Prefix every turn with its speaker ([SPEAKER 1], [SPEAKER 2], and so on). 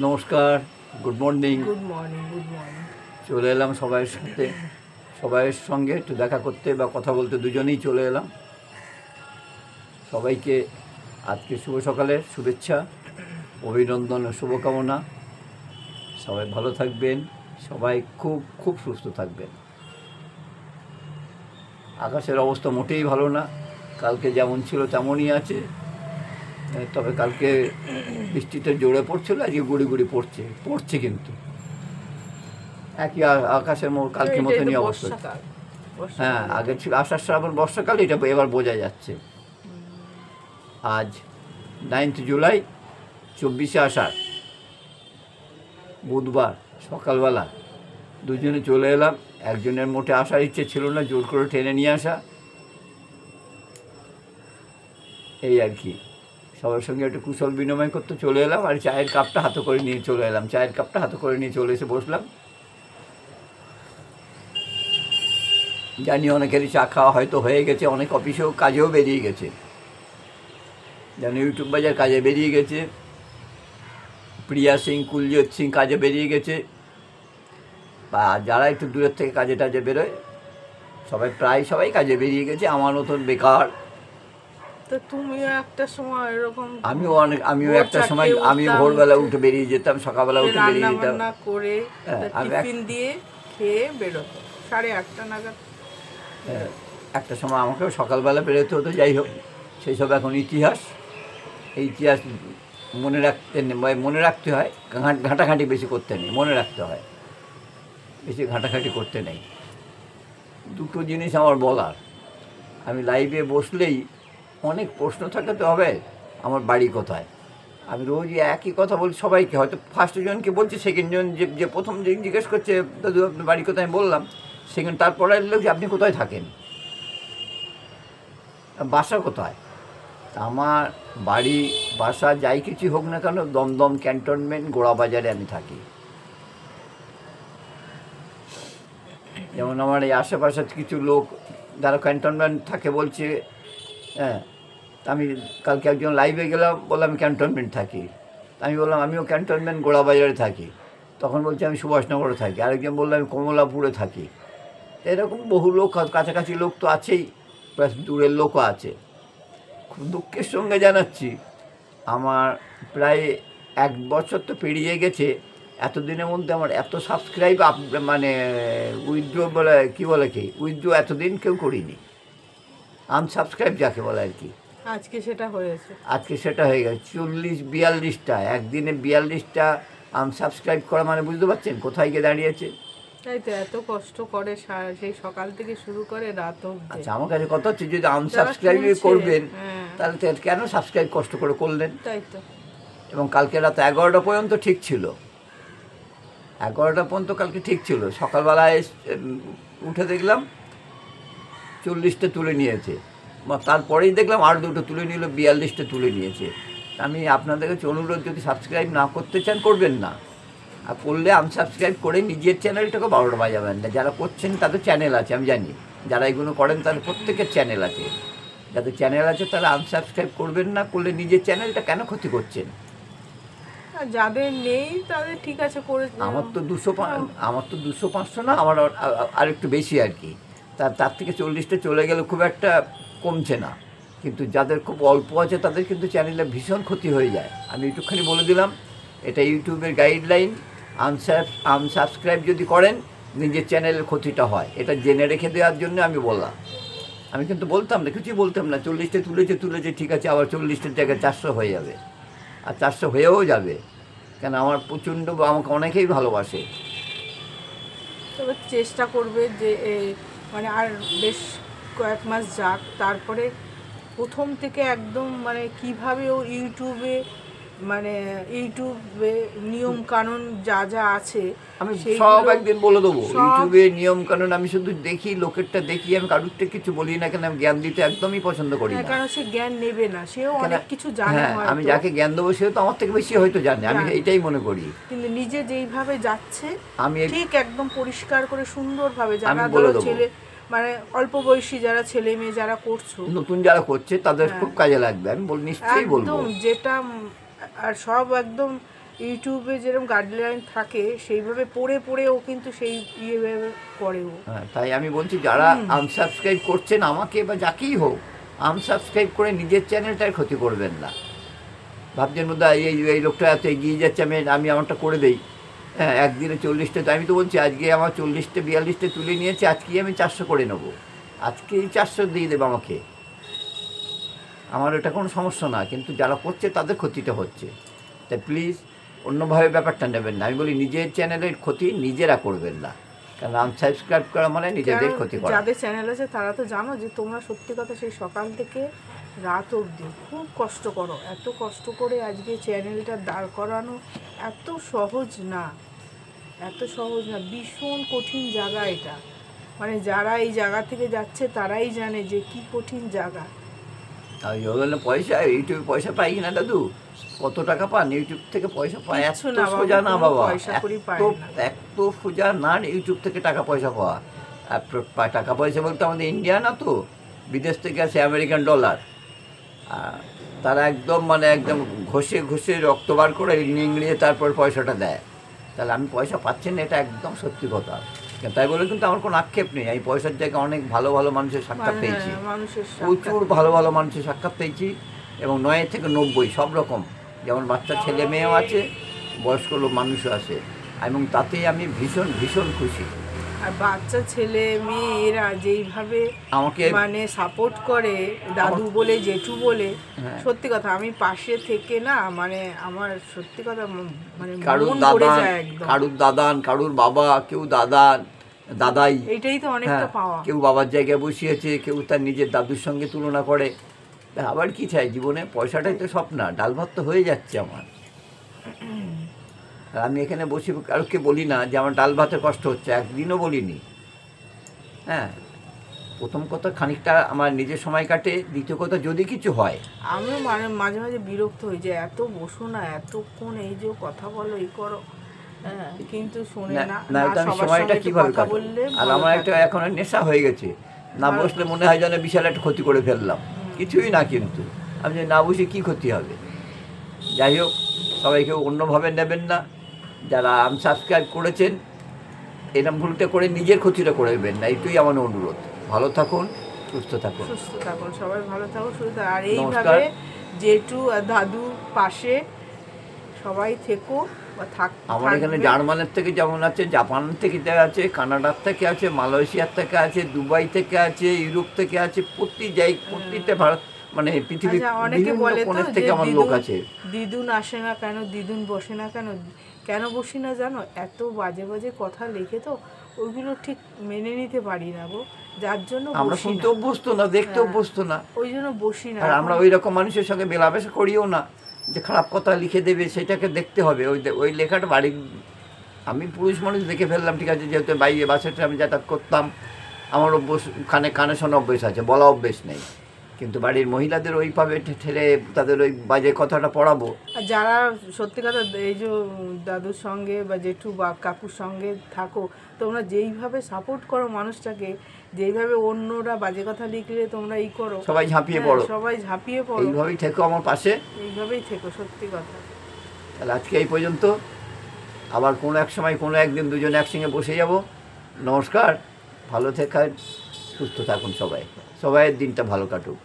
[SPEAKER 1] নমস্কার, good morning.
[SPEAKER 2] Good morning.
[SPEAKER 1] চলে এলাম সবাইয়ের সঙ্গে একটু দেখা করতে বা কথা বলতে, দুজনেই চলে এলাম। সবাইকে আজকে শুভ সকালের শুভেচ্ছা, অভিনন্দন ও শুভকামনা। সবাই ভালো থাকবেন, সবাই খুব খুব সুস্থ থাকবেন। আকাশের অবস্থা মোটেই ভালো না, কালকে যেমন ছিল তেমনই আছে, তবে কালকে বৃষ্টিটা জোরে পড়ছিল, আজকে গুড়ি গুড়ি পড়ছে কিন্তু একই আকাশের কালকে মতনই অবস্থা। হ্যাঁ, আগে ছিল আষাঢ় শ্রাবণ বর্ষাকাল, এটা এবার বোঝা যাচ্ছে। আজ 9 জুলাই, 24শে আষাঢ়, বুধবার সকালবেলা দুজনে চলে এলাম। একজনের মোটে আসার ইচ্ছে ছিল না, জোর করে টেনে নিয়ে আসা, এই আর কি। সবার সঙ্গে একটু কুশল বিনিময় করতে চলে এলাম, আর চায়ের কাপটা হাতে করে নিয়ে চলে এলাম। চায়ের কাপটা হাতে করে নিয়ে চলে এসে বসলাম। জানি অনেকেরই চা খাওয়া হয়তো হয়ে গেছে, অনেক অফিসেও কাজেও বেরিয়ে গেছে, জানি ইউটিউব বাজার কাজে বেরিয়ে গেছে, প্রিয়া সিং, কুলজিৎ সিং কাজে বেরিয়ে গেছে, বা যারা একটু দূরের থেকে কাজে টাজে বেরোয় প্রায় সবাই কাজে বেরিয়ে গেছে। আমার মতন বেকার।
[SPEAKER 2] তো তুমিও একটা সময় এরকম,
[SPEAKER 1] আমিও একটা সময় আমি ভোরবেলা উঠে বেরিয়ে যেতাম, সকালবেলা উঠে বেরিয়ে যেতাম,
[SPEAKER 2] রান্না করে টিফিন দিয়ে খেয়ে বেরোতো 8:30 নাগাদ।
[SPEAKER 1] একটা সময় আমাকেও সকালবেলা বেরোতে হতো। যাই হোক, সেই সব এখন ইতিহাস। এই ইতিহাস মনে রাখতে হয়, ঘাঁটাঘাঁটি বেশি করতে নেই, মনে রাখতে হয়, বেশি ঘাঁটাঘাঁটি করতে নেই। দুটো জিনিস আমার বলার, আমি লাইভে বসলেই অনেক প্রশ্ন থাকাতে হবে, আমার বাড়ি কোথায়। আমি রোজই একই কথা বলি সবাইকে, হয়তো ফার্স্ট জনকে বলছি, সেকেন্ড জন যে প্রথম যে জিজ্ঞেস করছে দাদু আপনার বাড়ি কোথায়, আমি বললাম। সেকেন্ড তারপরে লোক যে আপনি কোথায় থাকেন, বাসা কোথায়। আমার বাড়ি বাসা যাই কিছু হোক না কেন, দমদম ক্যান্টনমেন্ট গোড়াবাজারে আমি থাকি। যেমন আমার এই আশেপাশে কিছু লোক যারা ক্যান্টনমেন্ট থাকে বলছে, হ্যাঁ, আমি কালকে একজন লাইভে গেলাম, বললাম আমি ক্যান্টনমেন্ট থাকি। আমি বললাম আমিও ক্যান্টনমেন্ট গোড়াবাজারে থাকি। তখন বলছে আমি সুভাষনগরে থাকি। আরেকজন বললাম আমি কমলাপুরে থাকি। এরকম বহু লোক, কাছাকাছি লোক তো আছেই, প্লাস দূরের লোকও আছে। খুব দুঃখের সঙ্গে জানাচ্ছি, আমার প্রায় 1 বছর তো পেরিয়ে গেছে। এতদিনের মধ্যে আমার এত সাবস্ক্রাইব মানে উইথড্র বলে উইথড্র এতদিন কেউ করিনি। আনসাবস্ক্রাইব যাকে বলে আর কি,
[SPEAKER 2] আজকে সেটা
[SPEAKER 1] হয়ে গেছে 40-42টা, একদিনে 42টা আনসাবস্ক্রাইব করা, মানে বুঝতে পারছেন কোথায় গিয়ে দাঁড়িয়েছে।
[SPEAKER 2] তাই তো, এত কষ্ট করে সেই সকাল থেকে শুরু করে রাত অবধি।
[SPEAKER 1] আচ্ছা, আমার কাছে কথা হচ্ছে, যদি আনসাবস্ক্রাইব করবেন তাহলে কেন সাবস্ক্রাইব কষ্ট করে করলেন?
[SPEAKER 2] তাই তো।
[SPEAKER 1] এবং কালকে রাত 11টা পর্যন্ত ঠিক ছিল, 11টা পর্যন্ত কালকে ঠিক ছিল। সকালবেলায় উঠে দেখলাম 40টা তুলে নিয়েছে, তারপরেই দেখলাম আর দুটো তুলে নিল, 42টা তুলে নিয়েছে। আমি আপনাদের কাছে অনুরোধ, যদি সাবস্ক্রাইব না করতে চান করবেন না, আর করলে আনসাবস্ক্রাইব করে নিজের চ্যানেলটাকে 12টা বাজাবেন না। যারা করছেন তাদের চ্যানেল আছে, আমি জানি, যারা এগুলো করেন তাদের প্রত্যেকের চ্যানেল আছে। যাদের চ্যানেল আছে তারা আনসাবস্ক্রাইব করবেন না, করলে নিজের চ্যানেলটা কেন ক্ষতি করছেন?
[SPEAKER 2] যাদের নেই তাদের ঠিক আছে করে।
[SPEAKER 1] আমার তো 200-500 না, আমার আর একটু বেশি আর কি। তার থেকে 40টা চলে গেলে খুব একটা কমছে না, কিন্তু যাদের খুব অল্প আছে তাদের কিন্তু চ্যানেলে ভীষণ ক্ষতি হয়ে যায়। আমি একটুখানি বলে দিলাম, এটা ইউটিউবের গাইডলাইন। আনসাবস্ক্রাইব যদি করেন নিজের চ্যানেলের ক্ষতিটা হয়, এটা জেনে রেখে দেওয়ার জন্য আমি বললাম। আমি কিন্তু বলতাম না, কিছুই বলতাম না, 40টা তুলেছে ঠিক আছে, আবার 40টার জায়গায় 400 হয়ে যাবে, আর 400 হয়েও যাবে। কেন, আমার প্রচণ্ড, আমাকে অনেকেই ভালোবাসে।
[SPEAKER 2] তবে চেষ্টা করবে যে মানে আর বেশ কয়েক মাস যাক, তারপরে প্রথম থেকে একদম মানে কীভাবে ও ইউটিউবে নিয়ম কানুন যা আছে
[SPEAKER 1] আমি সব একদিন বলে দেবো। ইউটিউবে নিয়ম কানুন আমি শুধু দেখি, লোকেরটা দেখি, আমি কারুরটা কিছু বলি না। কেন, আমি জ্ঞান দিতে একদমই পছন্দ করি না,
[SPEAKER 2] কারণ সে জ্ঞান নেবে না, সেও অনেক কিছু জানে।
[SPEAKER 1] আমি যাকে জ্ঞান দেবো সেও তো আমার থেকে বেশি হয়তো জানে, আমি এইটাই মনে করি।
[SPEAKER 2] কিন্তু নিজে যেইভাবে যাচ্ছে
[SPEAKER 1] আমি
[SPEAKER 2] ঠিক একদম পরিষ্কার করে সুন্দরভাবে, যারা ধরো ছেলে মানে অল্প বয়সী যারা ছেলে মেয়ে যারা করছো,
[SPEAKER 1] নতুন যারা করছে তাদের খুব কাজে লাগবে, আমি নিশ্চয়ই বলবো।
[SPEAKER 2] যেটা আর সব একদম ইউটিউবে যেরকম গাইডলাইন থাকে সেইভাবে পড়ে পড়ে ও কিন্তু সেই ইয়েভাবে করেও।
[SPEAKER 1] হ্যাঁ, তাই আমি বলছি যারা আনসাবস্ক্রাইব করছেন আমাকে বা যাকেই হোক, আনসাবস্ক্রাইব করে নিজের চ্যানেলটার ক্ষতি করবেন না। ভাবছেন বোধ হয় এই লোকটা এত এগিয়ে যাচ্ছে, আমি আমারটা করে দেই। হ্যাঁ, একদিনে 40টা, তো আমি তো বলছি আজকে আমার 40টা 42টা তুলে নিয়েছে, আজকেই আমি 400 করে নেবো, আজকেই 400 দিয়ে দেবো আমাকে, আমার এটা কোনো সমস্যা না। কিন্তু যারা করছে তাদের ক্ষতিটা হচ্ছে, তাই প্লিজ অন্যভাবে ব্যাপারটা নেবেন না। আমি বলি নিজের চ্যানেলের ক্ষতি নিজেরা করবেন না, কারণ আনসাবস্ক্রাইব করা মানে নিজেদের ক্ষতি করা।
[SPEAKER 2] যাদের চ্যানেল আছে তারা তো জানো যে তোমরা সত্যি কথা সেই সকাল থেকে রাত অবধি খুব কষ্ট করো, এত কষ্ট করে আজকে চ্যানেলটা দাঁড় করানো এত সহজ না, এত সহজ না, ভীষণ কঠিন জায়গা এটা। মানে যারা এই জায়গা থেকে যাচ্ছে তারাই জানে যে কি কঠিন জায়গা।
[SPEAKER 1] আর ওগুলো পয়সা, ইউটিউবে পয়সা পাই কিনা দাদু? কত টাকা পান ইউটিউব থেকে? পয়সা পায়? এত সোজা না বাবা, এত সোজা না ইউটিউব থেকে টাকা পয়সা পাওয়া। টাকা পয়সা বলতে আমাদের ইন্ডিয়া না তো, বিদেশ থেকে আসে আমেরিকান ডলার, তারা একদম মানে একদম ঘষে ঘষে রক্ত বার করে নিংড়িয়ে তারপর পয়সাটা দেয়। তাহলে আমি পয়সা পাচ্ছি না, এটা একদম সত্যি কথা। তাই বলে কিন্তু আমার কোনো আক্ষেপ নেই, আমি পয়সার জায়গায় অনেক ভালো ভালো মানুষের সাক্ষাৎ পেয়েছি, প্রচুর ভালো ভালো মানুষের সাক্ষাৎ পেয়েছি, এবং 9 থেকে 90 সব রকম, যেমন বাচ্চা ছেলে মেয়েও আছে, বয়স্ক লোক মানুষও আছে, এবং তাতেই আমি ভীষণ ভীষণ খুশি।
[SPEAKER 2] আর বাচ্চা ছেলে মেয়ে এরা যেইভাবে আমাকে মানে সাপোর্ট করে, দাদু বলে জেঠু বলে, সত্যি কথা আমি পাশে থেকে না মানে আমার সত্যি কথা মানে
[SPEAKER 1] কারুর দাদান, কারুর বাবা, কেউ দাদাই,
[SPEAKER 2] এটাই তো অনেকটা পাওয়া।
[SPEAKER 1] কেউ বাবার জায়গায় বসিয়েছে, কেউ তার নিজের দাদুর সঙ্গে তুলনা করে। আবার কি চাই জীবনে? পয়সাটাই তো সব না, ডাল ভাত তো হয়ে যাচ্ছে আমার। আর আমি এখানে বসে কারোকে বলি না যে আমার ডাল ভাতে কষ্ট হচ্ছে, একদিনও বলিনি। হ্যাঁ, প্রথম কথা খানিকটা আমার নিজের সময় কাটে, দ্বিতীয় কথা যদি কিছু হয়
[SPEAKER 2] আমিও মাঝে মাঝে বিরক্ত হয়ে যায়, এত বসো না, এতক্ষণ এই যে কথা বলো এই করো, কিন্তু শুনে না।
[SPEAKER 1] আমি সময়টা কিভাবে কাটাবো? আর আমার একটা এখন নেশা হয়ে গেছে, না বসলে মনে হয় যেন বিশাল একটা ক্ষতি করে ফেললাম। কিছুই না, কিন্তু আমি না বসে কী ক্ষতি হবে? যাই হোক, সবাইকে অন্যভাবে নেবেন না। যারা আনসাবস্ক্রাইব করেছেন এরকম ভুলটা করে নিজের ক্ষতিটা করে দেবেন না, এইটুই আমার অনুরোধ। ভালো থাকুন, সুস্থ থাকুন,
[SPEAKER 2] সবাই ভালো থাকুন, সুস্থ। আর এইভাবে জেঠু আর দাদু পাশে সবাই থেকো বা
[SPEAKER 1] আমার এখানে জার্মানের থেকে যেমন আছে, জাপান থেকে আছে, কানাডার থেকে আছে, মালয়েশিয়ার থেকে আছে, দুবাই থেকে আছে, ইউরোপ থেকে আছে, প্রতিটা ভারত মানে পৃথিবীর বিভিন্ন কোণের থেকে আমার লোক আছে।
[SPEAKER 2] দিদুন আসে না কেন, দিদুন বসে না কেন, কেন বসি না জানো? এত বাজে বাজে কথা লিখে তো ওইগুলো ঠিক মেনে নিতে পারি না গো, যার জন্য
[SPEAKER 1] আমরা শুনতে অভ্যস্ত না, দেখতে অভ্যস্ত না,
[SPEAKER 2] ওই জন্য বসি না।
[SPEAKER 1] আর আমরা ওই রকম মানুষের সঙ্গে মেলামেশা করিও না যে খারাপ কথা লিখে দেবে, সেটাকে দেখতে হবে। ওই লেখাটা বাড়ির, আমি পুরুষ মানুষ দেখে ফেললাম, ঠিক আছে, যেহেতু বাইরে বাসেটা আমি যাতায়াত করতাম, আমার অভ্যেস কানে শোনা অভ্যেস আছে, বলা অভ্যেস নেই। কিন্তু বাড়ির মহিলাদের ওইভাবে ঠেলে তাদের ওই বাজে কথাটা পড়াবো।
[SPEAKER 2] আর যারা সত্যি কথা এই যে দাদুর সঙ্গে বা জেঠু বা কাকুর সঙ্গে থাকো, তোমরা যেইভাবে সাপোর্ট করো মানুষটাকে, যেইভাবে অন্যরা বাজে কথা লিখলে তোমরা করো,
[SPEAKER 1] সবাই ঝাঁপিয়ে পড়ো,
[SPEAKER 2] এইভাবেই
[SPEAKER 1] থেকো আমার পাশে,
[SPEAKER 2] এইভাবেই থেকো, সত্যি কথা।
[SPEAKER 1] তাহলে আজকে এই পর্যন্ত, আবার কোনো এক সময় কোনো একদিন দুজনে একসঙ্গে বসে যাব। নমস্কার, ভালো থাকুন, সুস্থ থাকুন, সবাইয়ের দিনটা ভালো কাটুক।